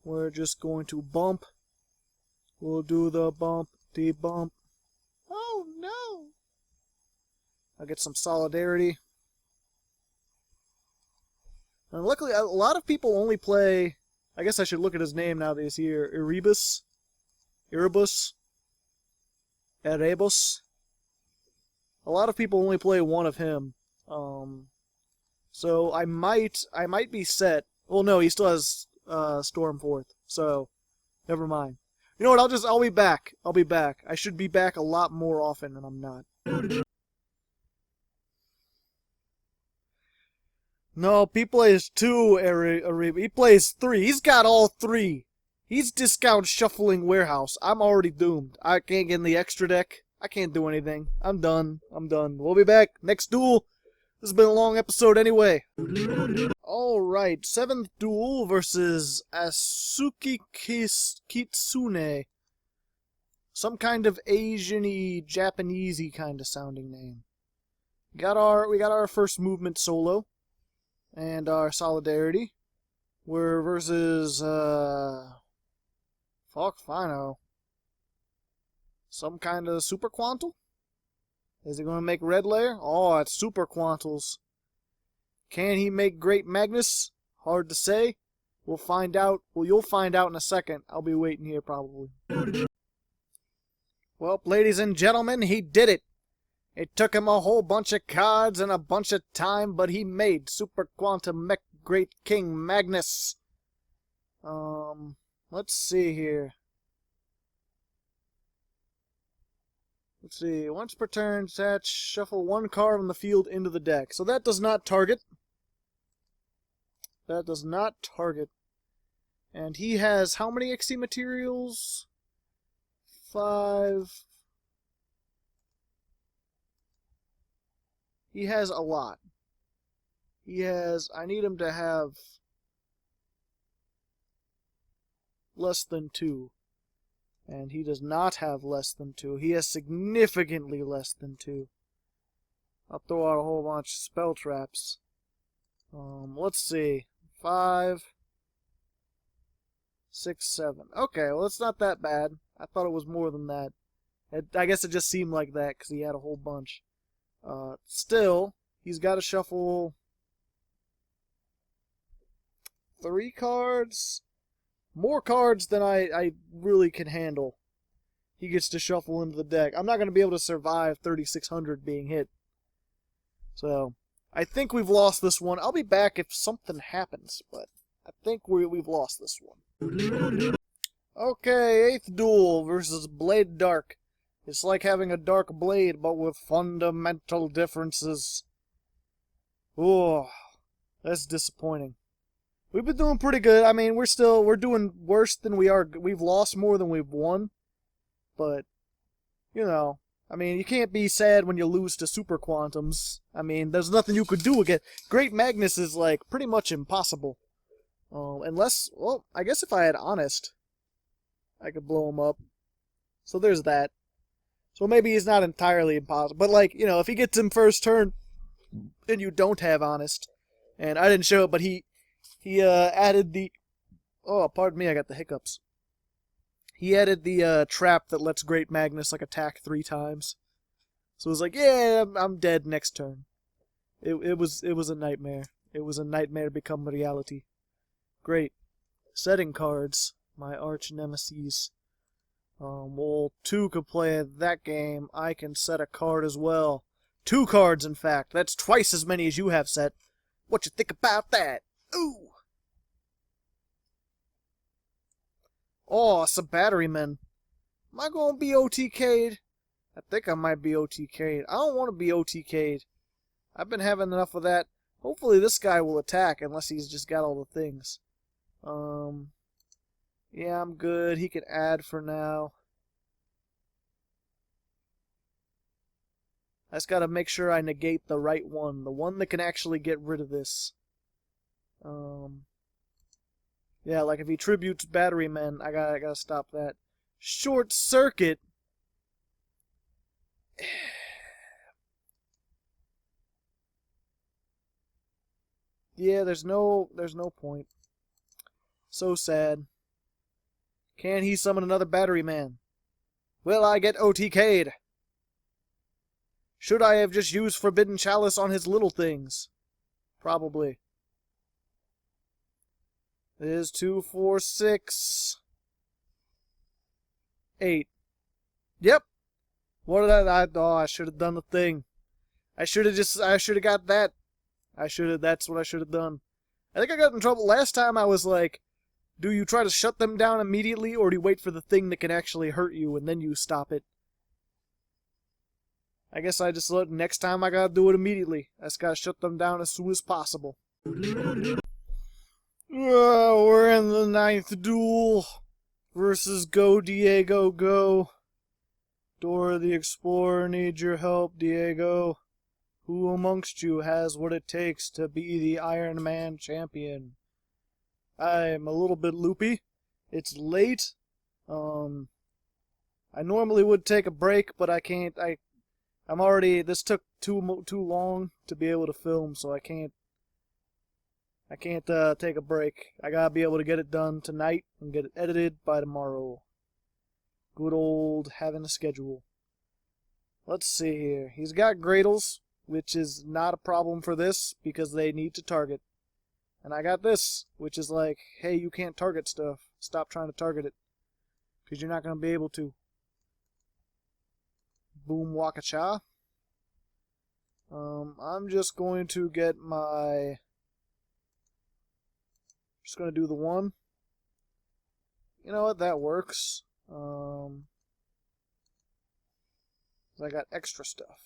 We're just going to bump. We'll do the bump, bump. Oh no! I'll get some solidarity. And luckily, a lot of people only play... I guess I should look at his name now that he's here. Erebus. A lot of people only play 1 of him. So I might be set. Well, no, he still has Stormforth. So never mind. You know what? I'll be back. I should be back a lot more often, and I'm not. No, he plays 2, he plays 3. He's got all 3. He's discount shuffling warehouse. I'm already doomed. I can't get in the extra deck. I can't do anything. I'm done. We'll be back. Next duel. This has been a long episode anyway. Alright, 7th duel versus Asuki Kitsune. Some kind of Asian-y, Japanese-y kind of sounding name. We got our first movement solo. And our solidarity. We're versus, fuck if I know. Some kind of super quantal? Is he going to make red layer? Oh, it's super quantals. Can he make Great Magnus? Hard to say. We'll find out. Well, you'll find out in a second. I'll be waiting here probably. Well, ladies and gentlemen, he did it. It took him a whole bunch of cards and a bunch of time, but he made Super Quantum Mech Great King Magnus. Let's see here. Let's see. Once per turn, shuffle 1 card on the field into the deck. So that does not target. And he has how many XC materials? 5... He has a lot. I need him to have less than 2. And he does not have less than 2. He has significantly less than 2. I'll throw out a whole bunch of spell traps. Let's see. 5, 6, 7. Okay, well, it's not that bad. I thought it was more than that. I guess it just seemed like that because he had a whole bunch. Still, he's got to shuffle 3 cards. More cards than I really can handle. He gets to shuffle into the deck. I'm not going to be able to survive 3,600 being hit. So, I think we've lost this one. I'll be back if something happens, but I think we've lost this one. Okay, 8th duel versus Blade Dark. It's like having a dark blade, but with fundamental differences. Ooh, that's disappointing. We've been doing pretty good. I mean, we're doing worse than we are. We've lost more than we've won. But, you know, I mean, you can't be sad when you lose to Super Quantums. I mean, there's nothing you could do again. Great Magnus is, like, pretty much impossible. Unless, well, I guess if I had Honest, I could blow him up. So there's that. So maybe he's not entirely impossible. But, like, you know, if he gets him first turn and you don't have Honest, and I didn't show it, but he added the... Oh, pardon me, I got the hiccups. He added the trap that lets Great Magnus, like, attack 3 times. So it was like, yeah, I'm dead next turn. It was a nightmare. It was a nightmare become reality. Great. Setting cards. My arch nemesis. Well, 2 could play that game. I can set a card as well. 2 cards, in fact. That's twice as many as you have set. What you think about that? Ooh! Oh, it's a Batteryman. Am I going to be OTK'd? I think I might be OTK'd. I don't want to be OTK'd. I've been having enough of that. Hopefully this guy will attack, unless he's just got all the things. Yeah, I'm good. He can add for now. I just gotta make sure I negate the right one. The one that can actually get rid of this. Yeah, like if he tributes Batteryman, I gotta stop that. Short Circuit! Yeah, there's no point. So sad. Can he summon another Batteryman? Will I get OTK'd? Should I have just used Forbidden Chalice on his little things? Probably. It is 2, 4, 6, 8. Yep. What did oh, I should have done the thing. I should have got that. That's what I should have done. I think I got in trouble last time. I was like, do you try to shut them down immediately, or do you wait for the thing that can actually hurt you and then you stop it? I guess I just let next time I gotta do it immediately. I just gotta shut them down as soon as possible. We're in the 9th duel versus Go Diego Go. Dora the Explorer needs your help, Diego. Who amongst you has what it takes to be the Iron Man champion? I'm a little bit loopy. It's late. I normally would take a break, but I can't. I'm already. This took too long to be able to film, so I can't take a break. I gotta be able to get it done tonight and get it edited by tomorrow. Good old having a schedule. Let's see here. He's got Graydles, which is not a problem for this because they need to target. And I got this, which is like, hey, you can't target stuff. Stop trying to target it. Because you're not going to be able to. Boom waka cha. I'm just going to get my... Just going to do the 1. You know what? That works. I got extra stuff.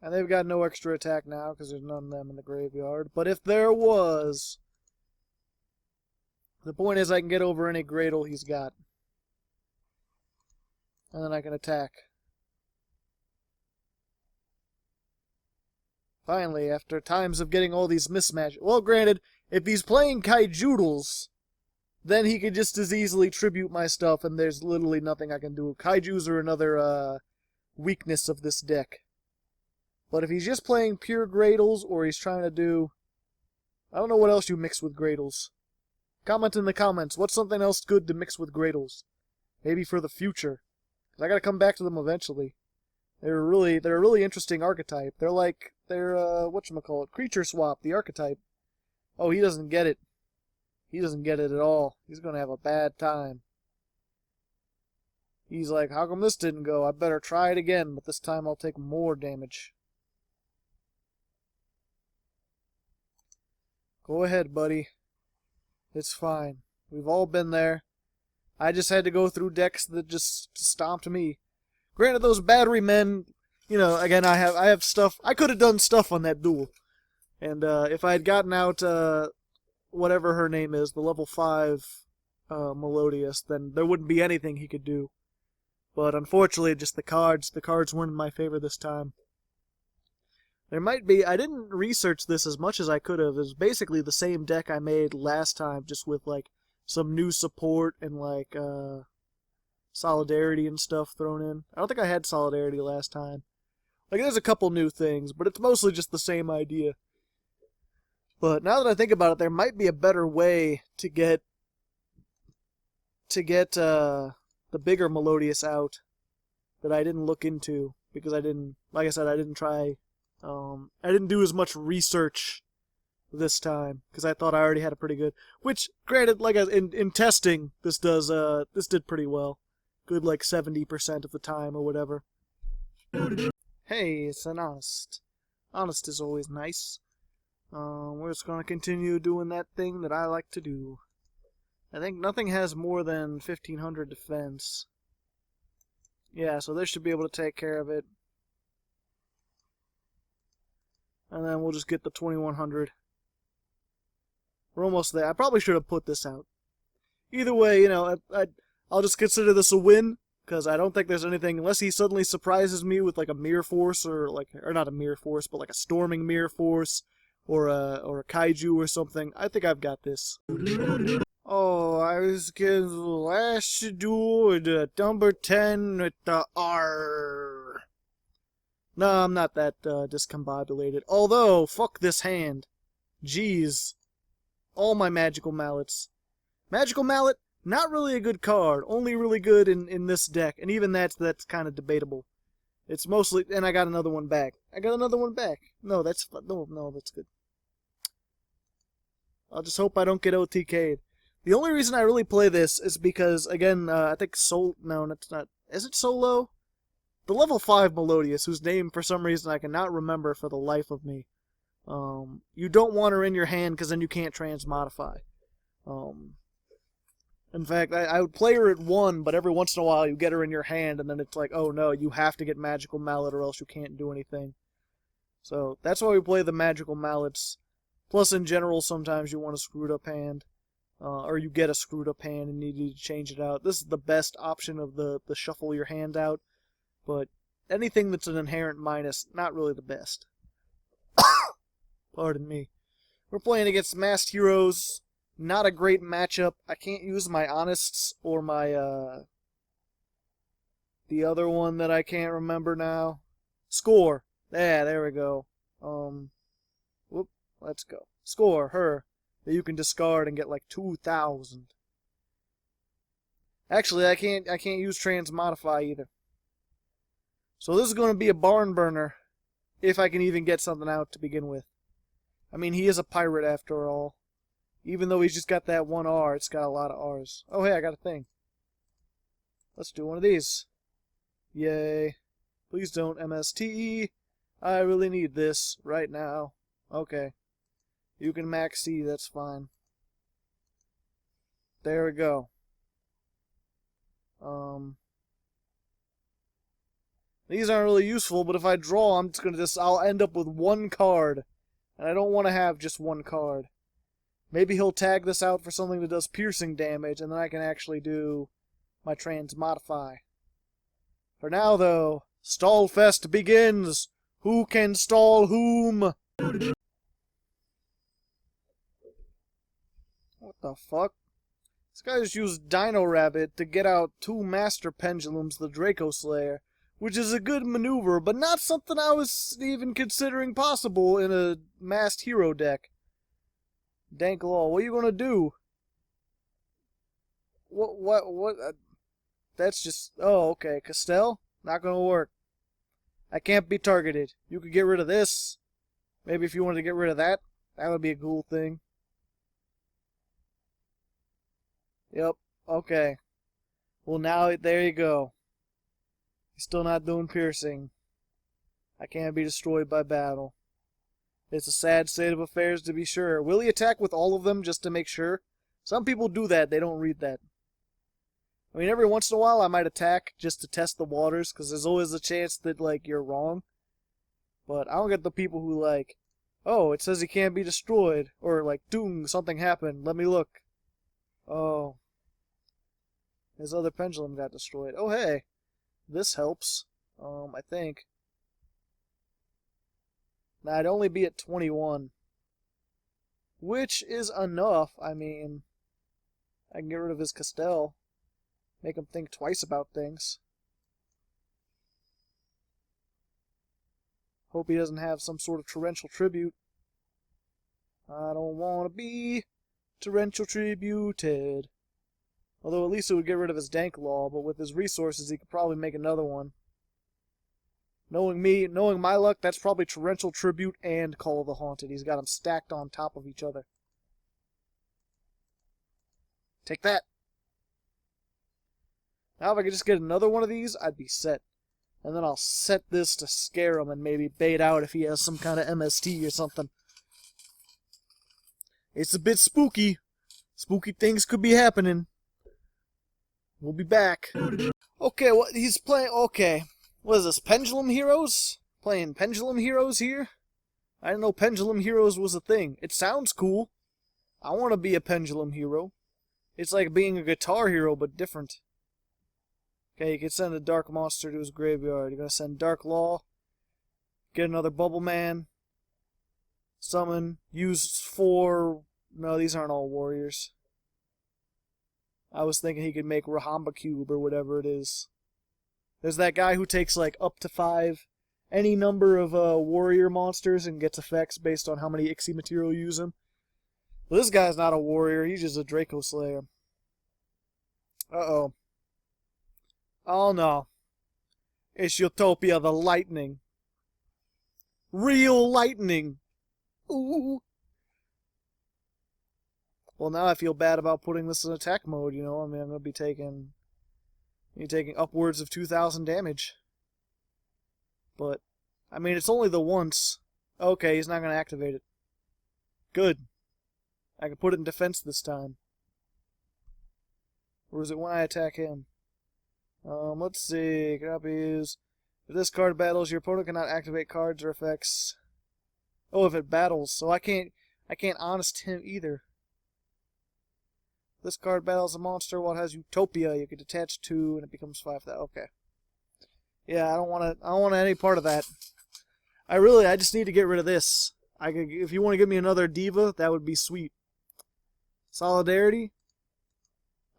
And they've got no extra attack now because there's none of them in the graveyard. But if there was... The point is I can get over any Graydle he's got. And then I can attack. Finally, after times of getting all these mismatches... Well, granted, if he's playing Kaijoodles, then he could just as easily tribute my stuff and there's literally nothing I can do. Kaijus are another weakness of this deck. But if he's just playing pure Graydles, or he's trying to do... I don't know what else you mix with Graydles. Comment in the comments, what's something else good to mix with Graydles? Maybe for the future. Because I gotta come back to them eventually. They're a really interesting archetype. They're whatchamacallit, creature swap, the archetype. Oh, he doesn't get it. He doesn't get it at all. He's gonna have a bad time. He's like, how come this didn't go? I better try it again, but this time I'll take more damage. Go ahead, buddy. It's fine. We've all been there. I just had to go through decks that just stomped me. Granted, those Batterymen, you know, again, I have stuff. I could have done stuff on that duel. And if I had gotten out whatever her name is, the level 5 Melodious, then there wouldn't be anything he could do. But unfortunately, just the cards weren't in my favor this time. There might be, I didn't research this as much as I could have. It was basically the same deck I made last time, just with like some new support and like Solidarity and stuff thrown in. I don't think I had Solidarity last time. Like, there's a couple new things, but it's mostly just the same idea. But now that I think about it, there might be a better way to get the bigger Melodious out that I didn't look into, because I didn't, like I said, I didn't try, I didn't do as much research this time, because I thought I already had a pretty good, which, granted, like in testing, this did pretty well. Good, like 70% of the time or whatever. Hey, it's an Honest. Honest is always nice. We're just gonna continue doing that thing that I like to do. I think nothing has more than 1500 defense. Yeah, so this should be able to take care of it. And then we'll just get the 2100. We're almost there. I probably should have put this out. Either way, you know, I'll just consider this a win, because I don't think there's anything, unless he suddenly surprises me with like a Mirror Force, or not a Mirror Force, but like a Storming Mirror Force, or a Kaiju or something. I think I've got this. Oh, I was getting the last duel with the number 10 with the R. No, I'm not that discombobulated. Although, fuck this hand. Jeez. All my Magical Mallets. Magical Mallet, not really a good card. Only really good in this deck. And even that's kind of debatable. It's mostly... And I got another one back. No, that's good. I'll just hope I don't get OTK'd. The only reason I really play this is because, again, I think no, that's not... Is it Solo? The level 5 Melodious, whose name, for some reason, I cannot remember for the life of me. You don't want her in your hand, because then you can't transmodify. In fact, I would play her at 1, but every once in a while you get her in your hand, and then it's like, oh no, you have to get Magical Mallet or else you can't do anything. So, that's why we play the Magical Mallets. Plus, in general, sometimes you want a screwed up hand. Or you get a screwed up hand and you need to change it out. This is the best option of the shuffle your hand out. But anything that's an inherent minus, not really the best. Pardon me. We're playing against Masked Heroes. Not a great matchup. I can't use my Honests or my, the other one that I can't remember now. Score. Yeah, there we go. Whoop, let's go. Score, her. That you can discard and get like 2,000. Actually, I can't use Transmodify either. So this is going to be a barn burner, if I can even get something out to begin with. I mean, he is a pirate after all. Even though he's just got that one R, it's got a lot of R's. Oh hey, I got a thing. Let's do one of these. Yay. Please don't MST. I really need this right now. Okay. You can max C, that's fine. There we go. These aren't really useful, but if I draw, I'll end up with one card. And I don't want to have just one card. Maybe he'll tag this out for something that does piercing damage, and then I can actually do my Transmodify. For now, though, Stallfest begins! Who can stall whom? What the fuck? This guy just used Dino Rabbit to get out 2 Master Pendulums, the Draco Slayer, which is a good maneuver, but not something I was even considering possible in a masked hero deck. Danklaw, what are you gonna do? What? That's just... Oh, okay. Castell? Not gonna work. I can't be targeted. You could get rid of this. Maybe if you wanted to get rid of that, that would be a cool thing. Yep. Okay. Well, now, there you go. He's still not doing piercing. I can't be destroyed by battle. It's a sad state of affairs, to be sure. Will he attack with all of them just to make sure? Some people do that. They don't read that. I mean, every once in a while I might attack just to test the waters, because there's always a chance that, like, you're wrong. But I don't get the people who, like, oh, it says he can't be destroyed. Or, like, doom, something happened. Let me look. Oh. His other pendulum got destroyed. Oh, hey. This helps. I think. Now, I'd only be at 21. Which is enough. I mean, I can get rid of his Castell. Make him think twice about things. Hope he doesn't have some sort of torrential tribute. I don't want to be torrential tributed. Although at least it would get rid of his Danklaw, but with his resources he could probably make another one. Knowing me, knowing my luck, that's probably torrential tribute and Call of the Haunted. He's got them stacked on top of each other. Take that. Now if I could just get another one of these, I'd be set. And then I'll set this to scare him and maybe bait out if he has some kind of MST or something. It's a bit spooky. Spooky things could be happening. We'll be back. Okay, what he's playing... Okay. What is this, Pendulum Heroes? Playing Pendulum Heroes here? I didn't know Pendulum Heroes was a thing. It sounds cool. I want to be a Pendulum Hero. It's like being a guitar hero, but different. Okay, you can send a Dark Monster to his graveyard. You're going to send Dark Law. Get another Bubble Man. Summon. Use 4... No, these aren't all warriors. I was thinking he could make Rahamba Cube or whatever it is. There's that guy who takes like up to 5, any number of warrior monsters and gets effects based on how many Ixie material you use him. Well, this guy's not a warrior, he's just a Draco Slayer. Uh-oh. Oh no. It's Utopia the Lightning. Real lightning. Ooh. Well, now I feel bad about putting this in attack mode, you know. I mean, I'm going to be taking upwards of 2,000 damage. But, I mean, it's only the once. Okay, he's not going to activate it. Good. I can put it in defense this time. Or is it when I attack him? Let's see. Copies. If this card battles, your opponent cannot activate cards or effects. Oh, if it battles. So I can't honest him either. This card battles a monster while it has Utopia. You can detach 2 and it becomes 5,000. Okay. Yeah, I don't want any part of that. I just need to get rid of this. If you want to give me another diva, that would be sweet. Solidarity?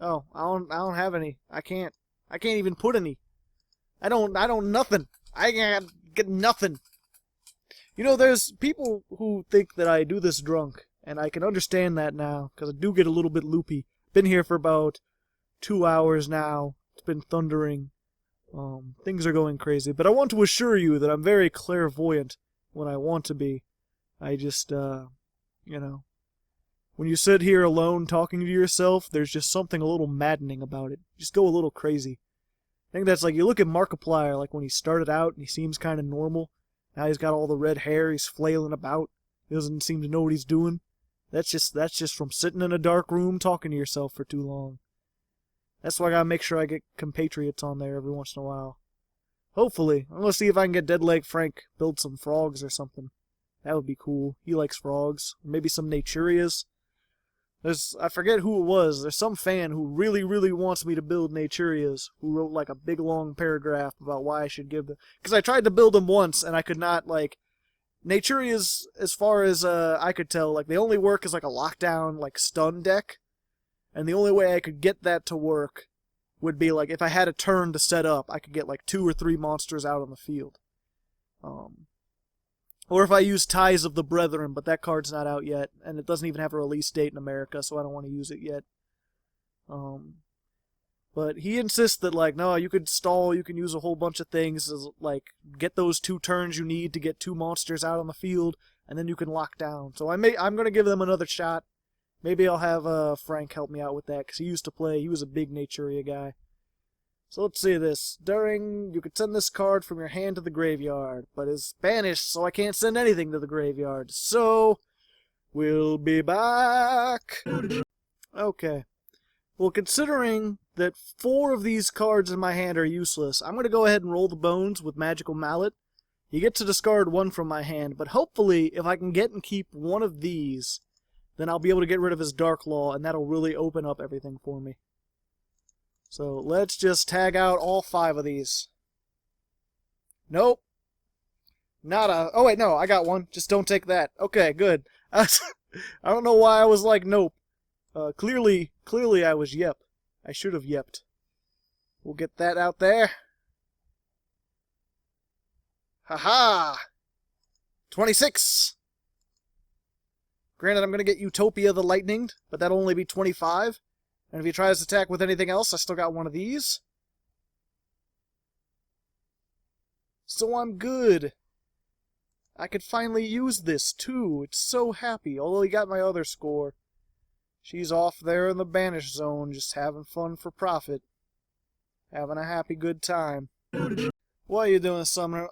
Oh, I don't have any. I can't even put any. I don't nothing. I can't get nothing. You know, there's people who think that I do this drunk, and I can understand that now, because I do get a little bit loopy. Been here for about 2 hours now. It's been thundering. Things are going crazy. But I want to assure you that I'm very clairvoyant when I want to be. I just, you know, when you sit here alone talking to yourself, there's just something a little maddening about it. You just go a little crazy. I think that's like, you look at Markiplier, like when he started out and he seems kind of normal. Now he's got all the red hair, he's flailing about. He doesn't seem to know what he's doing. That's just from sitting in a dark room talking to yourself for too long. That's why I gotta make sure I get compatriots on there every once in a while. Hopefully. I'm gonna see if I can get Deadleg Frank build some frogs or something. That would be cool. He likes frogs. Maybe some Naturias. I forget who it was. There's some fan who really, really wants me to build Naturias, who wrote like a big long paragraph about why I should give them. Because I tried to build them once and I could not, like, Naturias, as far as I could tell, like, they only work as like a lockdown, like, stun deck. And the only way I could get that to work would be like if I had a turn to set up, I could get like 2 or 3 monsters out on the field. Or if I use Ties of the Brethren, but that card's not out yet, and it doesn't even have a release date in America, so I don't want to use it yet. But he insists that, like, no, you could stall, you can use a whole bunch of things, like, get those 2 turns you need to get 2 monsters out on the field, and then you can lock down. So I'm going to give them another shot. Maybe I'll have Frank help me out with that, because he used to play, he was a big Naturia guy. So let's see this. You could send this card from your hand to the graveyard, but it's banished, so I can't send anything to the graveyard. So, we'll be back. Okay. Well, considering that 4 of these cards in my hand are useless, I'm going to go ahead and roll the bones with Magical Mallet. You get to discard 1 from my hand, but hopefully, if I can get and keep 1 of these, then I'll be able to get rid of his Dark Law, and that'll really open up everything for me. So let's just tag out all 5 of these. Nope. Oh wait, no, I got 1. Just don't take that. Okay, good. I don't know why I was like, nope. Clearly I was yep. I should have yepped. We'll get that out there. Haha! 26! Granted, I'm going to get Utopia the Lightninged, but that'll only be 25. And if he tries to attack with anything else, I still got 1 of these. So I'm good. I could finally use this, too. It's so happy, although he got my other score. She's off there in the banish zone, just having fun for profit. Having a happy good time. What are you doing, Summoner?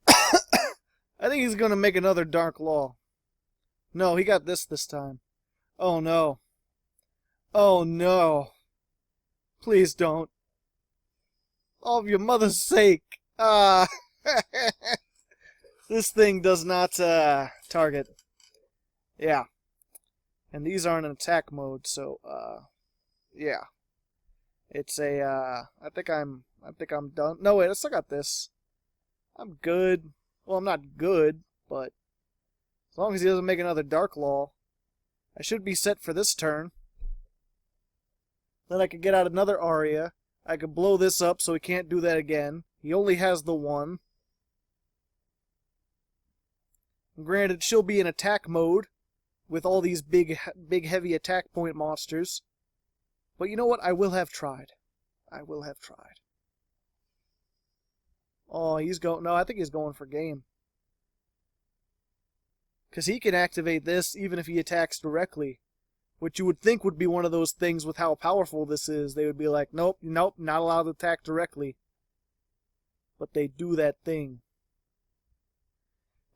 I think he's going to make another Dark Law. No, he got this time. Oh, no. Oh, no. Please don't. Oh, of your mother's sake. This thing does not target. Yeah. And these aren't in attack mode, so yeah. It's a I think I'm done. No, wait, I still got this. I'm good. Well, I'm not good, but as long as he doesn't make another Dark Law, I should be set for this turn. Then I could get out another Aria. I could blow this up so he can't do that again. He only has the 1. Granted, she'll be in attack mode with all these big heavy attack point monsters. But you know what? I will have tried. I will have tried. Oh, he's going... No, I think he's going for game. Because he can activate this even if he attacks directly. Which you would think would be one of those things with how powerful this is. They would be like, nope, not allowed to attack directly. But they do that thing.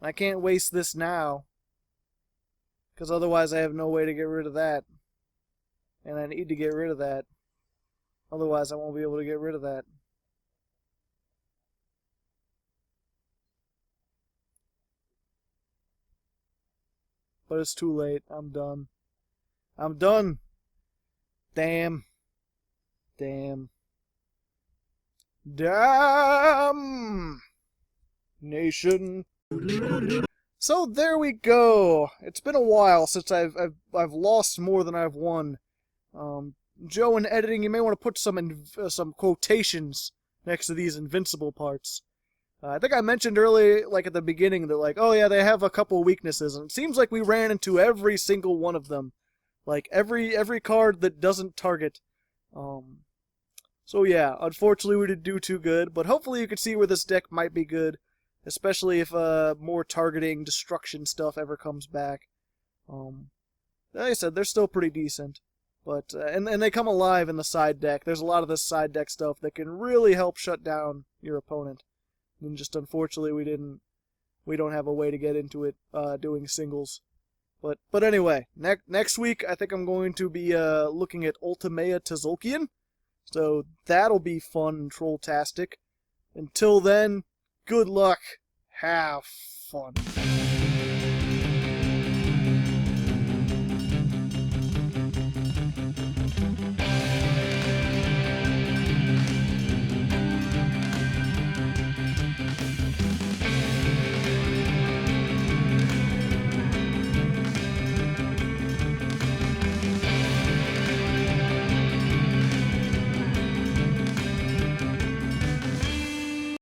I can't waste this now. Because otherwise I have no way to get rid of that. And I need to get rid of that. Otherwise I won't be able to get rid of that. But it's too late. I'm done. I'm done. Damn. Damn. Damn. Nation. So there we go. It's been a while since I've lost more than I've won. Joe, in editing, you may want to put some quotations next to these invincible parts. I think I mentioned early, like at the beginning, that like, oh yeah, they have a couple weaknesses, and it seems like we ran into every single one of them. Like every card that doesn't target. So yeah, unfortunately we didn't do too good, but hopefully you can see where this deck might be good, especially if more targeting destruction stuff ever comes back. Like I said, they're still pretty decent, but and they come alive in the side deck. There's a lot of this side deck stuff that can really help shut down your opponent. And just unfortunately we don't have a way to get into it doing singles. But anyway, next week I think I'm going to be looking at Ultimea Tzolk'in. So that'll be fun and troll-tastic. Until then, good luck. Have fun.